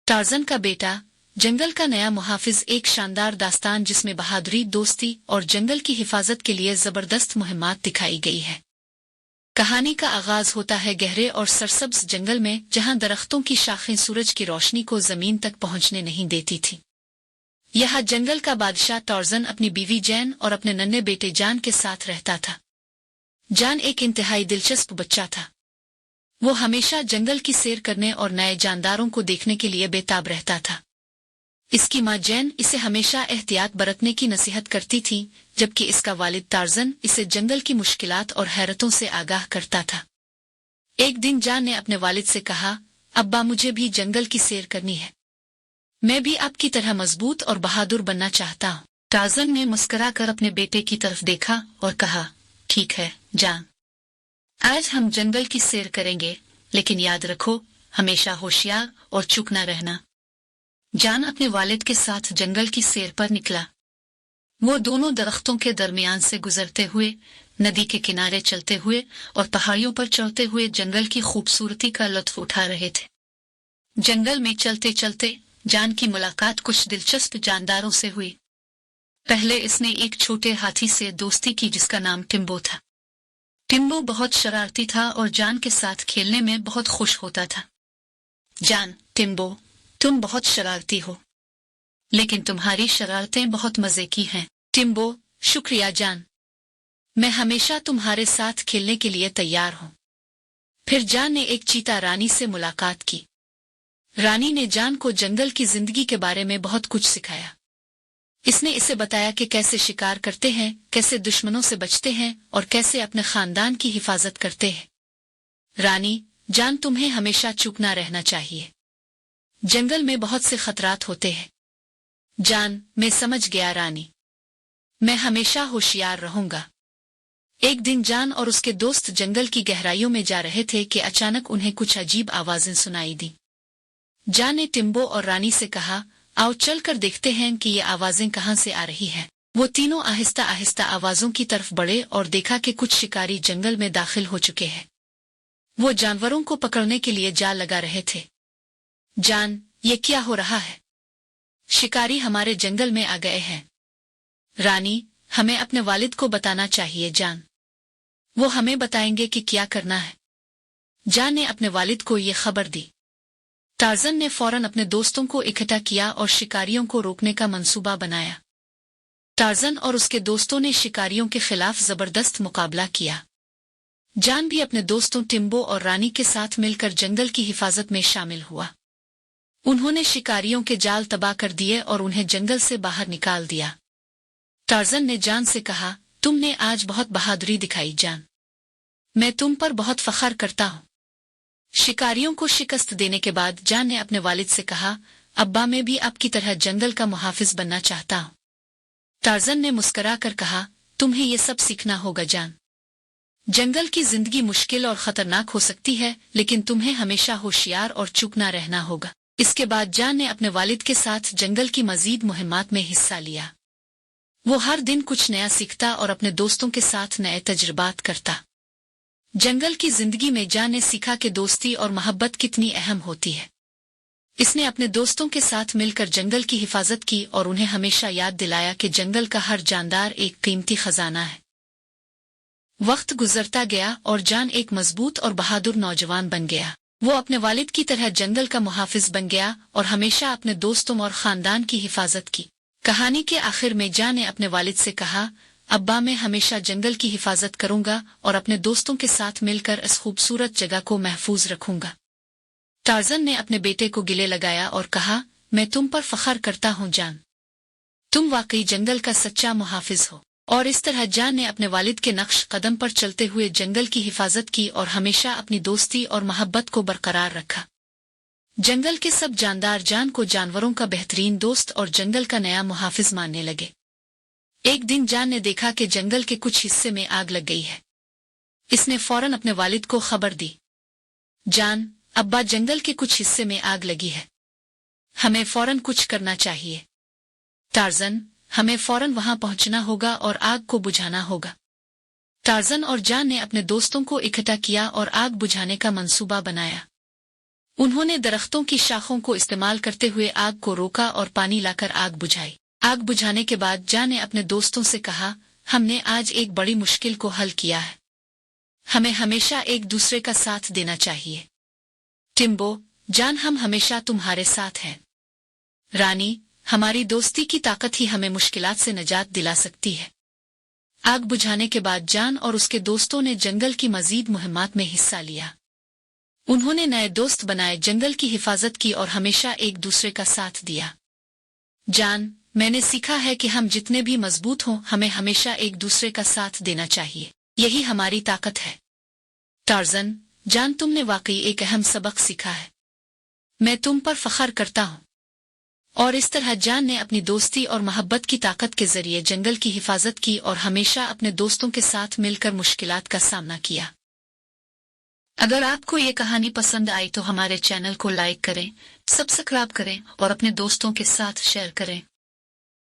Torsion का बेटा जंगल का नया मुहाफिज एक शानदार दास्तान जिसमें बहादुरी, दोस्ती और जंगल की हिफाजत के लिए जबरदस्त मुहिम्मात दिखाई गई है। कहानी का आगाज होता है गहरे और सरसब्ज जंगल में, जहां दरख्तों की शाखें सूरज की रोशनी को जमीन तक पहुंचने नहीं देती थी। यह जंगल का बादशाह टार्जन अपनी बीवी जैन और अपने नन्हे बेटे जान के साथ रहता था। जान एक इंतहाई दिलचस्प बच्चा था। वो हमेशा जंगल की सैर करने और नए जानदारों को देखने के लिए बेताब रहता था। इसकी मां जैन इसे हमेशा एहतियात बरतने की नसीहत करती थी, जबकि इसका वालिद टार्जन इसे जंगल की मुश्किलात और हैरतों से आगाह करता था। एक दिन जान ने अपने वालिद से कहा, अब्बा, मुझे भी जंगल की सैर करनी है। मैं भी आपकी तरह मजबूत और बहादुर बनना चाहता हूँ। टार्जन ने मुस्कुराकर अपने बेटे की तरफ देखा और कहा, ठीक है जान, आज हम जंगल की सैर करेंगे, लेकिन याद रखो, हमेशा होशियार और चूक न रहना। जान अपने वालिद के साथ जंगल की सैर पर निकला। वो दोनों दरख्तों के दरमियान से गुजरते हुए, नदी के किनारे चलते हुए और पहाड़ियों पर चढ़ते हुए जंगल की खूबसूरती का लुत्फ उठा रहे थे। जंगल में चलते चलते जान की मुलाकात कुछ दिलचस्प जानदारों से हुई। पहले इसने एक छोटे हाथी से दोस्ती की जिसका नाम टिम्बो था। टिम्बो बहुत शरारती था और जान के साथ खेलने में बहुत खुश होता था। जान, टिम्बो, तुम बहुत शरारती हो, लेकिन तुम्हारी शरारतें बहुत मजे की हैं। टिम्बो, शुक्रिया जान, मैं हमेशा तुम्हारे साथ खेलने के लिए तैयार हूँ। फिर जान ने एक चीता रानी से मुलाकात की। रानी ने जान को जंगल की जिंदगी के बारे में बहुत कुछ सिखाया। इसने इसे बताया कि कैसे शिकार करते हैं, कैसे दुश्मनों से बचते हैं और कैसे अपने खानदान की हिफाजत करते हैं। रानी, जान, तुम्हें हमेशा चूक ना रहना चाहिए। जंगल में बहुत से खतरात होते हैं। जान, मैं समझ गया रानी, मैं हमेशा होशियार रहूंगा। एक दिन जान और उसके दोस्त जंगल की गहराइयों में जा रहे थे कि अचानक उन्हें कुछ अजीब आवाजें सुनाई दी। जान ने टिम्बो और रानी से कहा, आओ चलकर देखते हैं कि ये आवाजें कहां से आ रही हैं। वो तीनों आहिस्ता आहिस्ता आवाजों की तरफ बढ़े और देखा कि कुछ शिकारी जंगल में दाखिल हो चुके हैं। वो जानवरों को पकड़ने के लिए जाल लगा रहे थे। जान, ये क्या हो रहा है? शिकारी हमारे जंगल में आ गए हैं। रानी, हमें अपने वालिद को बताना चाहिए जान, वो हमें बताएंगे कि क्या करना है। जान ने अपने वालिद को ये खबर दी। टार्जन ने फौरन अपने दोस्तों को इकट्ठा किया और शिकारियों को रोकने का मंसूबा बनाया। टार्जन और उसके दोस्तों ने शिकारियों के खिलाफ जबरदस्त मुकाबला किया। जान भी अपने दोस्तों टिम्बो और रानी के साथ मिलकर जंगल की हिफाजत में शामिल हुआ। उन्होंने शिकारियों के जाल तबाह कर दिए और उन्हें जंगल से बाहर निकाल दिया। टार्जन ने जान से कहा, तुमने आज बहुत बहादुरी दिखाई जान, मैं तुम पर बहुत फख्र करता हूँ। शिकारियों को शिकस्त देने के बाद जान ने अपने वालिद से कहा, अब्बा, मैं भी आपकी तरह जंगल का मुहाफिज बनना चाहता हूँ। टार्जन ने मुस्कुरा कर कहा, तुम्हें ये सब सीखना होगा जान। जंगल की जिंदगी मुश्किल और खतरनाक हो सकती है, लेकिन तुम्हें हमेशा होशियार और चूक ना रहना होगा। इसके बाद जान ने अपने वालिद के साथ जंगल की मजीद मुहिम्मात में हिस्सा लिया। वो हर दिन कुछ नया सीखता और अपने दोस्तों के साथ नए तजुर्बात करता। जंगल की जिंदगी में जान ने सीखा कि दोस्ती और मोहब्बत कितनी अहम होती है। इसने अपने दोस्तों के साथ मिलकर जंगल की हिफाजत की और उन्हें हमेशा याद दिलाया कि जंगल का हर जानदार एक कीमती खजाना है। वक्त गुजरता गया और जान एक मजबूत और बहादुर नौजवान बन गया। वो अपने वालिद की तरह जंगल का मुहाफिज बन गया और हमेशा अपने दोस्तों और खानदान की हिफाजत की। कहानी के आखिर में जान ने अपने वालिद से कहा, अब्बा, मैं हमेशा जंगल की हिफाजत करूंगा और अपने दोस्तों के साथ मिलकर इस खूबसूरत जगह को महफूज रखूंगा। टार्जन ने अपने बेटे को गिले लगाया और कहा, मैं तुम पर फख्र करता हूँ जान, तुम वाकई जंगल का सच्चा मुहाफिज हो। और इस तरह जान ने अपने वालिद के नक्श कदम पर चलते हुए जंगल की हिफाजत की और हमेशा अपनी दोस्ती और मोहब्बत को बरकरार रखा। जंगल के सब जानदार जान को जानवरों का बेहतरीन दोस्त और जंगल का नया मुहाफिज मानने लगे। एक दिन जान ने देखा कि जंगल के कुछ हिस्से में आग लग गई है। इसने फौरन अपने वालिद को खबर दी। जान, अब्बा, जंगल के कुछ हिस्से में आग लगी है, हमें फौरन कुछ करना चाहिए। टार्जन, हमें फौरन वहां पहुंचना होगा और आग को बुझाना होगा। टार्जन और जान ने अपने दोस्तों को इकट्ठा किया और आग बुझाने का मंसूबा बनाया। उन्होंने दरख्तों की शाखों को इस्तेमाल करते हुए आग को रोका और पानी लाकर आग बुझाई। आग बुझाने के बाद जान ने अपने दोस्तों से कहा, हमने आज एक बड़ी मुश्किल को हल किया है। हमें हमेशा एक दूसरे का साथ देना चाहिए। टिम्बो, जान, हम हमेशा तुम्हारे साथ हैं। रानी, हमारी दोस्ती की ताकत ही हमें मुश्किलात से निजात दिला सकती है। आग बुझाने के बाद जान और उसके दोस्तों ने जंगल की मजीद मुहिम्मात में हिस्सा लिया। उन्होंने नए दोस्त बनाए, जंगल की हिफाजत की और हमेशा एक दूसरे का साथ दिया। जान, मैंने सीखा है कि हम जितने भी मजबूत हों, हमें हमेशा एक दूसरे का साथ देना चाहिए। यही हमारी ताकत है। टार्ज़न, जान, तुमने वाकई एक अहम सबक सीखा है। मैं तुम पर फख्र करता हूँ। और इस तरह जान ने अपनी दोस्ती और मोहब्बत की ताकत के जरिए जंगल की हिफाजत की और हमेशा अपने दोस्तों के साथ मिलकर मुश्किलात का सामना किया। अगर आपको ये कहानी पसंद आई तो हमारे चैनल को लाइक करें, सब्सक्राइब करें और अपने दोस्तों के साथ शेयर करें।